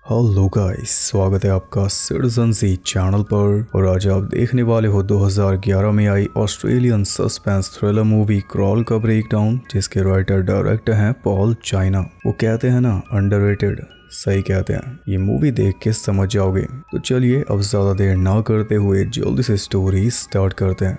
Hello guys, स्वागत है आपका सिटीजन सी चैनल पर। और आज आप देखने वाले हो 2011 में आई Australian suspense thriller movie Crawl का ब्रेकडाउन, जिसके राइटर डायरेक्टर हैं पॉल चाइना। वो कहते हैं ना, अंडररेटेड, सही कहते हैं। ये मूवी देख के समझ जाओगे। तो चलिए अब ज़्यादा देर ना करते हुए जल्दी से स्टोरी स्टार्ट करते हैं।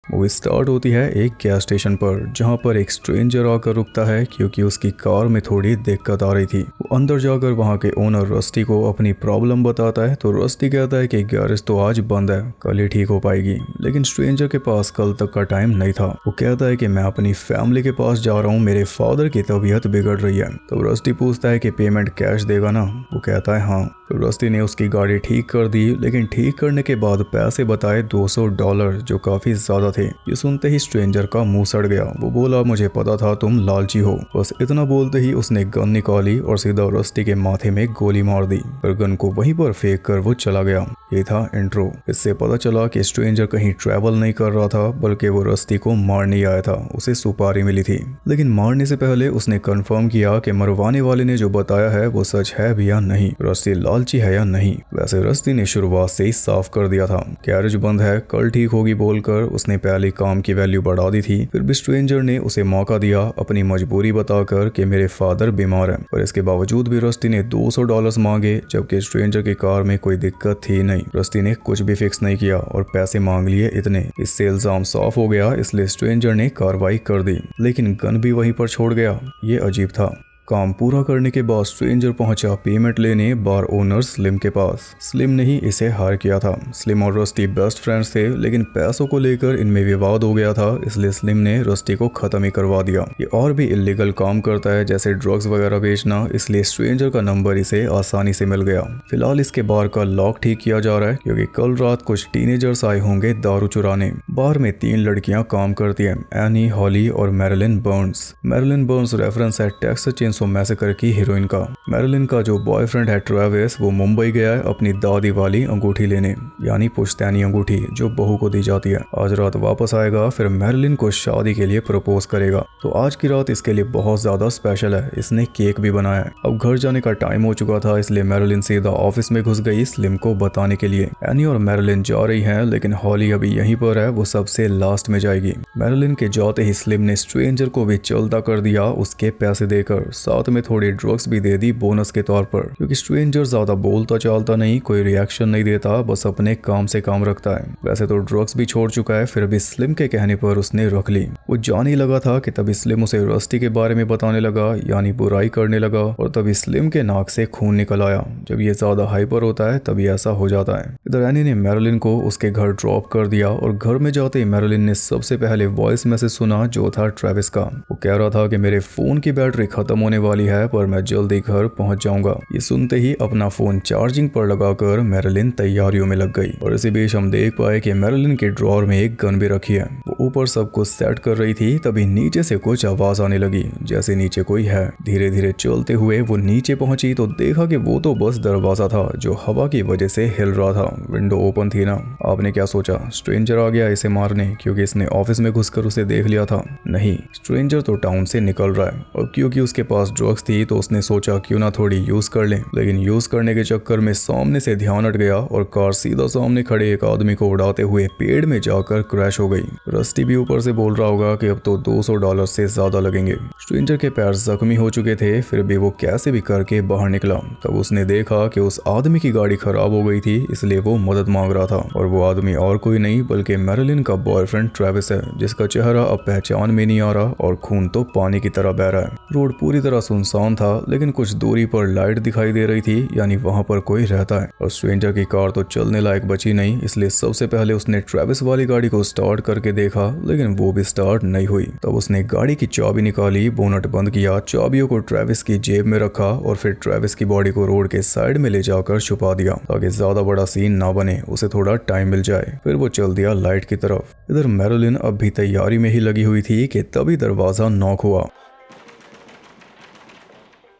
मूवी स्टार्ट होती है एक गैस स्टेशन पर, जहां पर एक स्ट्रेंजर आकर रुकता है क्योंकि उसकी कार में थोड़ी दिक्कत आ रही थी। वो अंदर जाकर वहां के ओनर रस्टी को अपनी प्रॉब्लम बताता है, तो रस्टी कहता है कि गैरेज तो आज बंद है, कल ही ठीक हो पाएगी। लेकिन स्ट्रेंजर के पास कल तक का टाइम नहीं था। वो कहता है कि मैं अपनी फैमिली के पास जा रहा हूँ, मेरे फादर की तबीयत बिगड़ रही है। तो रस्टी पूछता है कि पेमेंट कैश देगा ना। वो कहता है हाँ। तो रस्टी ने उसकी गाड़ी ठीक कर दी, लेकिन ठीक करने के बाद पैसे बताए $200, जो काफी ज्यादा थे। ये सुनते ही स्ट्रेंजर का मुंह सड़ गया। वो बोला, मुझे पता था तुम लालची हो। बस इतना बोलते ही उसने गन निकाली और सीधा रस्टी के माथे में गोली मार दी। पर गन को वहीं पर फेंक कर वो चला गया। ये था इंट्रो। इससे पता चला कि स्ट्रेंजर कहीं ट्रैवल नहीं कर रहा था, बल्कि वो रस्टी को मारने आया था। उसे सुपारी मिली थी, लेकिन मारने से पहले उसने कंफर्म किया कि मरवाने वाले ने जो बताया है वो सच है भी या नहीं, रस्टी लालची है या नहीं। वैसे रस्टी ने शुरुआत से ही साफ कर दिया था, गैरेज बंद है, कल ठीक होगी बोलकर उसने पहले काम की वैल्यू बढ़ा दी थी। फिर भी स्ट्रेंजर ने उसे मौका दिया अपनी मजबूरी बताकर कि मेरे फादर बीमार है। पर इसके बावजूद भी रस्टी ने $200 मांगे, जबकि स्ट्रेंजर की कार में कोई दिक्कत थी नहीं। रस्टी ने कुछ भी फिक्स नहीं किया और पैसे मांग लिए इतने। इससे इल्जाम साफ हो गया, इसलिए स्ट्रेंजर ने कार्रवाई कर दी, लेकिन गन भी वहीं पर छोड़ गया। ये अजीब था। काम पूरा करने के बाद स्ट्रेंजर पहुंचा पेमेंट लेने बार ओनर स्लिम के पास। स्लिम ने ही इसे हायर किया था। स्लिम और रस्टी बेस्ट फ्रेंड्स थे, लेकिन पैसों को लेकर इनमें विवाद हो गया था, इसलिए स्लिम ने रस्टी को खत्म ही करवा दिया। ये और भी इलीगल काम करता है, जैसे ड्रग्स वगैरह बेचना, इसलिए स्ट्रेंजर का नंबर इसे आसानी से मिल गया। फिलहाल इसके बार का लॉक ठीक किया जा रहा है, क्योंकि कल रात कुछ टीनेजर्स आए होंगे दारू चुराने। बार में 3 लड़कियां काम करती हैं, एनी, हॉली और Marilyn Burns. Marilyn Burns reference है टेक्सास चेनसो मैसेकर की हीरोइन का। मैरिलिन का जो बॉयफ्रेंड है ट्रेविस, वो मुंबई गया है अपनी दादी वाली अंगूठी लेने, यानी पुश्तैनी अंगूठी जो बहू को दी जाती है। आज रात वापस आएगा, फिर मैरिलिन को शादी के लिए प्रपोज करेगा। तो आज की रात इसके लिए बहुत ज्यादा स्पेशल है। इसने केक भी बनाया है। अब घर जाने का टाइम हो चुका था, इसलिए मैरिलिन सीधा ऑफिस में घुस गई स्लिम को बताने के लिए। एनी और मैरिलिन जा रही है, लेकिन हॉली अभी यहीं पर है, वो सबसे लास्ट में जाएगी। मैरिलिन के जाते ही स्लिम ने स्ट्रेंजर को भी चलता कर दिया, उसके पैसे देकर। साथ में थोड़ी ड्रग्स भी दे दी बोनस के तौर पर, क्योंकि स्ट्रेंजर ज्यादा बोलता चालता नहीं, कोई रिएक्शन नहीं देता, बस अपने काम से काम रखता है। वैसे तो ड्रग्स भी छोड़ चुका है, फिर भी स्लिम के कहने पर उसने रख ली। वो जाने ही लगा था कि तभी स्लिम उसे रस्टी के बारे में बताने लगा, यानी बुराई करने लगा, और तभी स्लिम के नाक से खून निकल आया। जब ये ज्यादा हाइपर होता है तभी ऐसा हो जाता है। इधर एनी ने मैरिलिन को उसके घर ड्रॉप कर दिया, और घर में जाते ही मैरिलिन ने सबसे पहले वॉइस मैसेज सुना, जो था ट्रेविस का। वो कह रहा था कि मेरे फोन की बैटरी खत्म होने वाली है, पर मैं जल्दी घर पहुंच जाऊंगा। ये सुनते ही अपना फोन चार्जिंग पर लगाकर मैरिलिन तैयारियों में लग गई। और इसी बीच हम देख पाए कि मैरिलिन के ड्रॉर में एक गन भी रखी है। वो ऊपर सब कुछ सेट कर रही थी, तभी नीचे से कुछ आवाज आने लगी, जैसे नीचे कोई है। धीरे धीरे चलते हुए वो नीचे पहुंची तो देखा कि वो तो बस दरवाजा था, जो हवा की वजह से हिल रहा था। विंडो ओपन थी ना। आपने क्या सोचा, स्ट्रेंजर आ गया इसे मारने, क्योंकि इसने ऑफिस में घुसकर उसे देख लिया था? नहीं, स्ट्रेंजर तो टाउन से निकल रहा है, और क्योंकि उसके पास ड्रग्स थी तो उसने सोचा क्यों ना थोड़ी यूज कर लें। लेकिन यूज करने के चक्कर में सामने से ध्यान हट गया, और कार सीधा सामने खड़े एक आदमी को उड़ाते हुए पेड़ में जाकर क्रैश हो गई। रस्टी भी ऊपर से बोल रहा होगा कि अब तो $200 से ज्यादा लगेंगे। स्ट्रेंजर के पैर जख्मी हो चुके थे, फिर भी वो कैसे भी करके बाहर निकला। तब उसने देखा कि उस आदमी की गाड़ी खराब हो गई थी, इसलिए वो मदद मांग रहा था। और वो आदमी और कोई नहीं बल्कि मैरिलिन का बॉयफ्रेंड ट्रेविस है, जिसका चेहरा अब पहचान में नहीं आ रहा, और खून तो पानी की तरह बह रहा है। रोड पूरी तरह सुनसान था, लेकिन कुछ दूरी पर लाइट दिखाई दे रही थी, यानी वहां पर कोई रहता है। और स्ट्रेंजर की कार तो चलने लायक बची नहीं, इसलिए सबसे पहले उसने ट्रेविस वाली गाड़ी को स्टार्ट करके देखा, लेकिन वो भी स्टार्ट नहीं हुई। तब उसने गाड़ी की चाबी निकाली, बोनट बंद किया, चाबियों को ट्रेविस की जेब में रखा, और फिर ट्रेविस की बॉडी को रोड के साइड में ले जाकर छुपा दिया, ताकि ज्यादा बड़ा सीन ना बने, उसे थोड़ा टाइम मिल जाए। फिर वो चल दिया लाइट की तरफ। इधर मैरिलिन अब भी तैयारी में ही लगी हुई थी कि तभी दरवाजा नॉक हुआ।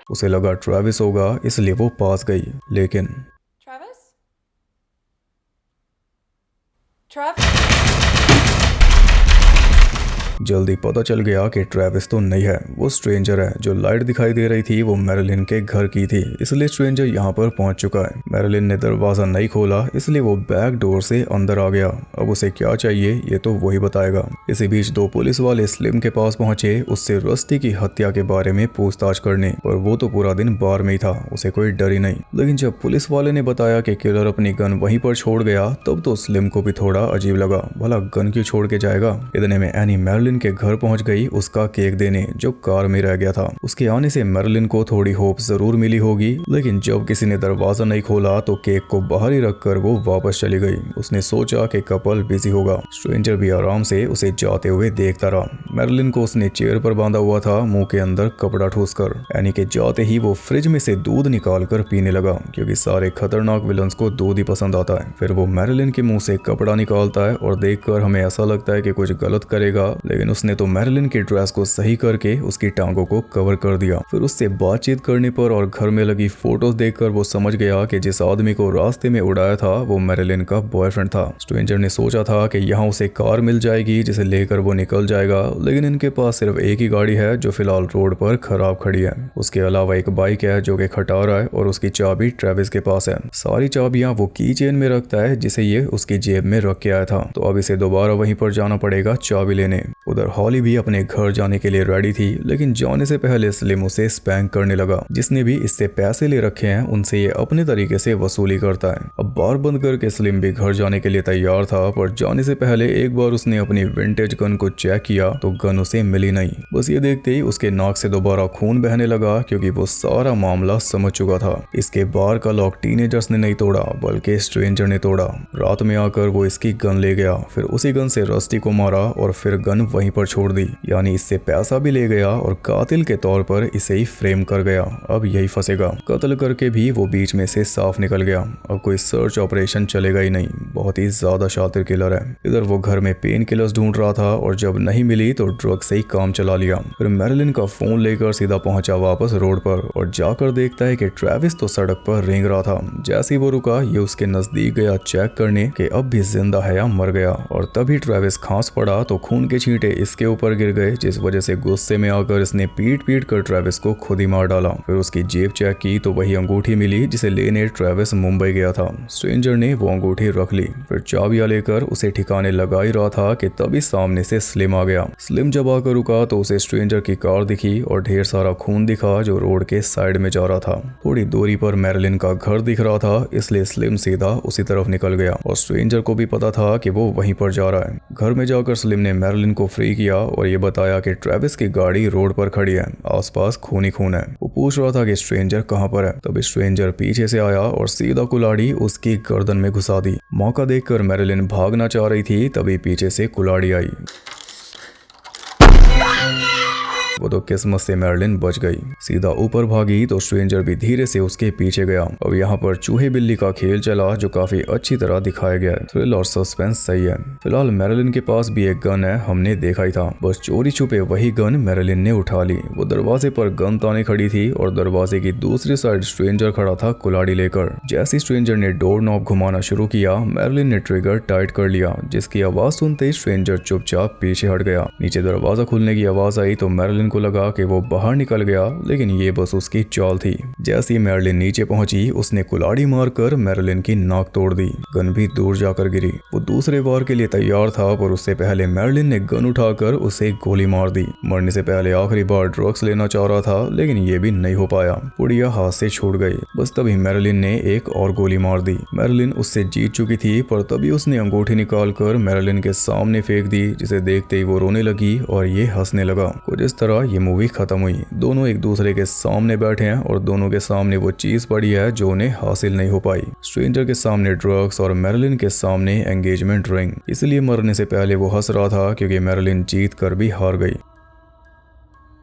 उसे लगा ट्रेविस होगा, इसलिए वो पास गई, लेकिन Travis? Travis? जल्दी पता चल गया कि ट्रेविस तो नहीं है, वो स्ट्रेंजर है। जो लाइट दिखाई दे रही थी वो मैरिलिन के घर की थी, इसलिए स्ट्रेंजर यहाँ पर पहुंच चुका है। मैरिलिन ने दरवाजा नहीं खोला, इसलिए वो बैक डोर से अंदर आ गया। अब उसे क्या चाहिए ये तो वही बताएगा। इसी बीच दो पुलिस वाले स्लिम के पास पहुंचे उससे रस्टी की हत्या के बारे में पूछताछ करने, पर वो तो पूरा दिन बार में ही था, उसे कोई डर ही नहीं। लेकिन जब पुलिस वाले ने बताया कि किलर अपनी गन वहीं पर छोड़ गया, तब तो स्लिम को भी थोड़ा अजीब लगा। भला गन क्यों छोड़ के जाएगा। इतने में एनी मैरिलिन के घर पहुंच गई उसका केक देने, जो कार में रह गया था। उसके आने से मैरिलिन को थोड़ी होप जरूर मिली होगी, लेकिन जब किसी ने दरवाजा नहीं खोला तो केक को बाहर ही रखकर वो वापस चली गई। उसने सोचा कि कपल बिजी होगा। स्ट्रेंजर भी आराम से उसे जाते हुए देखता रहा। मैरिलिन को उसने चेयर पर बांधा हुआ था, मुंह के अंदर कपड़ा ठूसकर। एनी के जाते ही वो फ्रिज में से दूध निकाल कर पीने लगा, क्योंकि सारे खतरनाक विलन्स को दूध ही पसंद आता है। फिर वो मैरिलिन के मुंह से कपड़ा निकालता है और देखकर हमें ऐसा लगता है कि कुछ गलत करेगा, लेकिन उसने तो मैरिलिन की ड्रेस को सही करके उसकी टांगों को कवर कर दिया। फिर उससे बातचीत करने पर और घर में लगी फोटोज देखकर वो समझ गया कि जिस आदमी को रास्ते में उड़ाया था वो मैरिलिन का बॉयफ्रेंड था। स्ट्रेंजर ने सोचा था कि यहाँ उसे कार मिल जाएगी जिसे लेकर वो निकल जाएगा, लेकिन इनके पास सिर्फ एक ही गाड़ी है जो फिलहाल रोड पर खराब खड़ी है। उसके अलावा एक बाइक है जो कि खटा रहा है और उसकी चाबी ट्रेविस के पास है। सारी चाबियां वो की चेन में रखता है जिसे ये उसकी जेब में रख के आया था, तो अब इसे दोबारा वहीं पर जाना पड़ेगा चाबी लेने। उधर हॉली भी अपने घर जाने के लिए रेडी थी, लेकिन जाने से पहले स्लिम उसे स्पैंक करने लगा। जिसने भी इससे पैसे ले रखे हैं उनसे ये अपने तरीके से वसूली करता है। अब बार बंद करके स्लिम भी घर जाने के लिए तैयार था, पर जाने से पहले एक बार उसने अपनी विंटेज गन को चेक किया तो गन उसे मिली नहीं। बस ये देखते ही उसके नाक से दोबारा खून बहने लगा, क्योंकि वो सारा मामला समझ चुका था। इसके बार का लॉक टीनेजर्स ने नहीं तोड़ा बल्कि स्ट्रेंजर ने तोड़ा। रात में आकर वो इसकी गन ले गया, फिर उसी गन से रस्टी को मारा और फिर गन वहीं पर छोड़ दी। यानी इससे पैसा भी ले गया और कातिल के तौर पर इसे ही फ्रेम कर गया। अब यही फंसेगा। कत्ल करके भी वो बीच में से साफ निकल गया। अब कोई सर्च ऑपरेशन चलेगा ही नहीं। बहुत ही ज्यादा शातिर किलर है। इधर वो घर में पेन किलर्स ढूंढ रहा था और जब नहीं मिली तो ड्रग से ही काम चला लिया। फिर मैरिलिन का फोन लेकर सीधा पहुंचा वापस रोड पर और जाकर देखता है कि ट्रेविस तो सड़क पर रेंग रहा था। जैसे ही वो रुका ये उसके नजदीक गया चेक करने कि अब भी जिंदा है या मर गया, और तभी ट्रेविस खांस पड़ा तो खून के छींटे इसके ऊपर गिर गए, जिस वजह से गुस्से में आकर इसने पीट पीट कर ट्रेविस को खुद ही मार डाला। फिर उसकी जेब चेक की तो वही अंगूठी मिली जिसे लेने ट्रेविस मुंबई गया था। स्ट्रेंजर ने वो अंगूठी रख ली। फिर चाबियां लेकर उसे ठिकाने लगा ही रहा था कि तभी सामने से स्लिम आ गया। स्लिम जब आकर रुका तो उसे स्ट्रेंजर की कार दिखी और ढेर सारा खून दिखा जो रोड के साइड में जा रहा था। थोड़ी दूरी पर मैरिलिन का घर दिख रहा था, इसलिए स्लिम सीधा उसी तरफ निकल गया और स्ट्रेंजर को भी पता था कि वो वहीं पर जा रहा है। घर में जाकर स्लिम ने मैरिलिन को फ्री किया और ये बताया कि ट्रेविस की गाड़ी रोड पर खड़ी है, आसपास खून ही खून है। वो पूछ रहा था कि स्ट्रेंजर कहाँ पर है। तब स्ट्रेंजर पीछे से आया और सीधा कुल्हाड़ी उसकी गर्दन में घुसा दी। मौका देखकर मैरिलिन भागना चाह रही थी, तभी पीछे से कुल्हाड़ी आई। वो तो किस्मत से मैरिलिन बच गई। सीधा ऊपर भागी तो स्ट्रेंजर भी धीरे से उसके पीछे गया। अब यहाँ पर चूहे बिल्ली का खेल चला जो काफी अच्छी तरह दिखाया गया है। थ्रिल और सस्पेंस सही है। फिलहाल मैरिलिन के पास भी एक गन है, हमने देखा ही था। बस चोरी छुपे वही गन मैरिलिन ने उठा ली। वो दरवाजे पर गन ताने खड़ी थी और दरवाजे की दूसरी साइड स्ट्रेंजर खड़ा था कुल्हाड़ी लेकर। जैसे स्ट्रेंजर ने डोर नॉब घुमाना शुरू किया मैरिलिन ने ट्रिगर टाइट कर लिया, जिसकी आवाज सुनते ही स्ट्रेंजर चुपचाप पीछे हट गया। नीचे दरवाजा खुलने की आवाज आई तो मैरिलिन को लगा कि वो बाहर निकल गया, लेकिन ये बस उसकी चाल थी। जैसे ही मैरिलिन नीचे पहुंची उसने कुल्हाड़ी मारकर मैरिलिन की नाक तोड़ दी। गन भी दूर जाकर गिरी। वो दूसरे वार के लिए तैयार था, पर उससे पहले मैरिलिन ने गन उठाकर उसे गोली मार दी। मरने से पहले आखिरी बार ड्रग्स लेना चाह रहा था, लेकिन ये भी नहीं हो पाया। पुड़िया हाथ से छूट गई। बस तभी मैरिलिन ने एक और गोली मार दी। मैरिलिन उससे जीत चुकी थी, पर तभी उसने अंगूठी निकालकर मैरिलिन के सामने फेंक दी, जिसे देखते ही वो रोने लगी और ये हंसने लगा। कुछ इस तरह ये मूवी खत्म हुई। दोनों एक दूसरे के सामने बैठे हैं और दोनों के सामने वो चीज पड़ी है जो उन्हें हासिल नहीं हो पाई। स्ट्रेंजर के सामने ड्रग्स और मैरिलिन के सामने एंगेजमेंट रिंग। इसलिए मरने से पहले वो हंस रहा था, क्योंकि मैरिलिन जीत कर भी हार गई।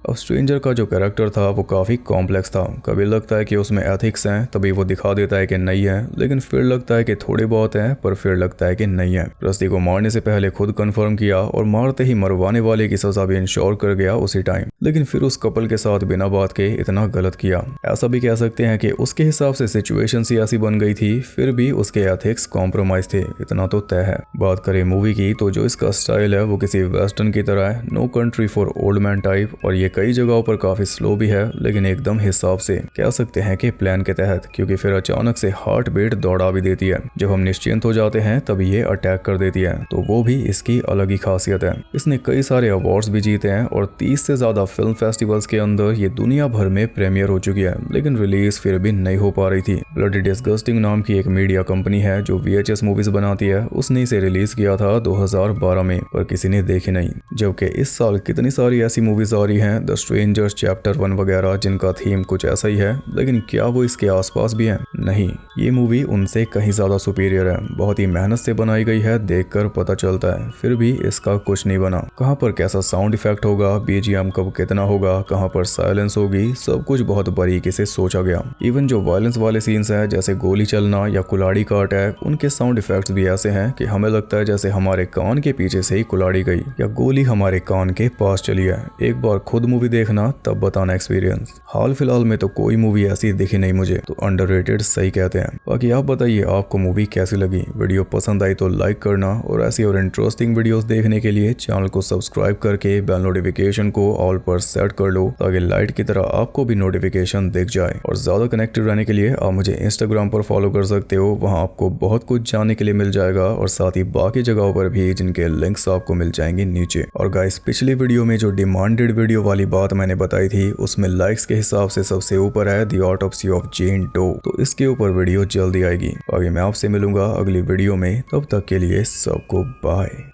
अब स्ट्रेंजर का जो कैरेक्टर था वो काफी कॉम्प्लेक्स था। कभी लगता है कि उसमें एथिक्स हैं, तभी वो दिखा देता है कि नहीं है, लेकिन फिर लगता है कि थोड़े बहुत हैं, पर फिर लगता है कि नहीं है। रस्टी को मारने से पहले खुद कंफर्म किया और मारते ही मरवाने वाले की सजा भी इंश्योर कर गया उसी टाइम, लेकिन फिर उस कपल के साथ बिना बात के इतना गलत किया। ऐसा भी कह सकते हैं कि उसके हिसाब से सिचुएशन सी ऐसी बन गई थी, फिर भी उसके एथिक्स कॉम्प्रोमाइज थे, इतना तो तय है। बात करें मूवी की तो जो इसका स्टाइल है वो किसी वेस्टर्न की तरह है, no country for old man type, और ये कई जगहों पर काफी स्लो भी है, लेकिन एकदम हिसाब से, कह सकते हैं कि प्लान के तहत, क्योंकि फिर अचानक से हार्ट बीट दौड़ा भी देती है। जब हम निश्चिंत हो जाते हैं तब ये अटैक कर देती है, तो वो भी इसकी अलग ही खासियत है। इसने कई सारे अवार्ड्स भी जीते हैं और 30 से ज्यादा फिल्म फेस्टिवल्स के अंदर ये दुनिया भर में प्रीमियर हो चुकी है, लेकिन रिलीज फिर भी नहीं हो पा रही थी। ब्लडी डिस्गस्टिंग नाम की एक मीडिया कंपनी है जो VHS मूवीज बनाती है, उसने इसे रिलीज किया था 2012 में, पर किसी ने देखी नहीं। जबकि इस साल कितनी सारी ऐसी मूवीज आ रही हैं, द स्ट्रेंजर्स चैप्टर 1 वगैरह, जिनका थीम कुछ ऐसा ही है, लेकिन क्या वो इसके आसपास भी है? नहीं, ये मूवी उनसे कहीं ज्यादा सुपीरियर है। बहुत ही मेहनत से बनाई गई है, देखकर पता चलता है, फिर भी इसका कुछ नहीं बना। कहाँ पर कैसा साउंड इफेक्ट होगा, BGM कब कितना होगा, कहाँ पर साइलेंस होगी, सब कुछ बहुत बारीकी से सोचा गया। इवन जो वायलेंस वाले सीन्स हैं, जैसे गोली चलना या कुल्हाड़ी का अटैक, उनके साउंड इफेक्ट्स भी ऐसे हैं कि हमें लगता है जैसे हमारे कान के पीछे से ही कुल्हाड़ी गई या गोली हमारे कान के पास चली है। एक बार खुद मूवी देखना, तब बताना एक्सपीरियंस। हाल फिलहाल में तो कोई मूवी ऐसी दिखी नहीं मुझे, तो अंडररेटेड सही कहते हैं। बाकी आप बताइए आपको मूवी कैसी लगी। वीडियो पसंद आई तो लाइक करना, और ऐसी और इंटरेस्टिंग वीडियोस देखने के लिए चैनल को सब्सक्राइब करके बेल नोटिफिकेशन को ऑल पर सेट कर लो, ताकि लाइट की तरह आपको भी नोटिफिकेशन दिख जाए। और ज्यादा कनेक्टेड रहने के लिए आप मुझे इंस्टाग्राम पर फॉलो कर सकते हो, वहां आपको बहुत कुछ जानने के लिए मिल जाएगा, और साथ ही बाकी जगहों पर भी, जिनके लिंक्स आपको मिल जाएंगे नीचे। और गाइस, पिछली वीडियो में जो डिमांडेड वीडियो वाली बात मैंने बताई थी, उसमें लाइक्स के हिसाब से सबसे ऊपर है the autopsy of Jane Doe, तो इसके ऊपर वीडियो जल्दी आएगी। आगे मैं आपसे मिलूंगा अगली वीडियो में, तब तक के लिए सबको बाय।